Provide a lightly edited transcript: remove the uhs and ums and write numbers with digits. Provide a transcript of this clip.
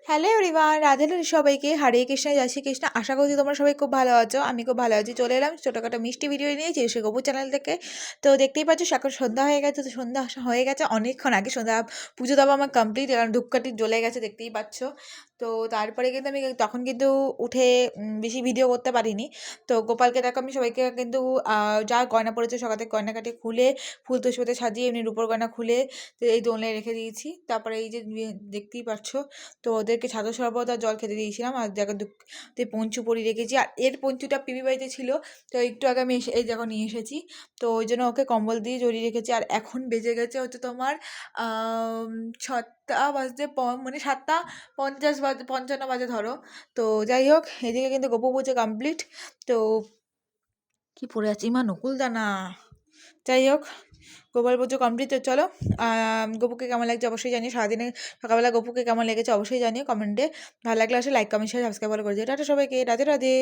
Hello everyone, Radhe Radhe সবাইকে। হরে কৃষ্ণ, জয় শ্রী কৃষ্ণ। আশা করছি তোমরা সবাই খুব ভালো আছো। আমি খুব ভালো আছি। চলে এলাম ছোটোখাটো মিষ্টি ভিডিও নিয়ে সে গপু চ্যানেল থেকে। তো দেখতেই পাচ্ছ এখন সন্ধ্যা হয়ে গেছে। তো সন্ধ্যা হয়ে গেছে অনেকক্ষণ আগে। সন্ধ্যা পুজো দেওয়া আমার কমপ্লিট, কারণ ধূপকাঠি জ্বলে গেছে দেখতেই পাচ্ছ। তো তারপরে কিন্তু আমি তখন কিন্তু উঠে বেশি ভিডিও করতে পারিনি। তো গোপালকে দেখো, আমি সবাইকে কিন্তু যা গয়না পড়েছে সকাল থেকে গয়নাকাটি খুলে ফুল তুষপাতে সাজিয়ে এমনি রূপোর গয়না খুলে তো এই দোলনায় রেখে দিয়েছি। তারপরে এই যে দেখতেই পাচ্ছ, তো ওদেরকে ছাতু শরবত আর জল খেতে দিয়েছিলাম। আর দেখো পঞ্চু পরি রেখেছি। আর এর পঞ্চুটা পিপি বাড়িতে ছিল, তো একটু আগে আমি এই দেখো নিয়ে এসেছি। তো ওই জন্য ওকে কম্বল দিয়ে জড়িয়ে রেখেছি। আর এখন বেজে গেছে হচ্ছে তোমার 6টা বাজতে মানে 7টা 50 বাজে, 55 বাজে ধরো। তো যাই হোক, এদিকে কিন্তু গোপু পুজো কমপ্লিট। তো কি পড়ে আছে ইমা নকুলদানা। যাই হোক, গোপাল পুজো কমপ্লিট। তো চলো, গপুকে কেমন লাগছে অবশ্যই জানিও। সারাদিনে সকালবেলা গপুকে কেমন লেগেছে অবশ্যই জানিও কমেন্টে। ভালো লাগলে আসলে লাইক কমেন্ট শেয়ার সাবস্ক্রাইব করে দিও। টাটা সবাইকে, রাধে রাধে।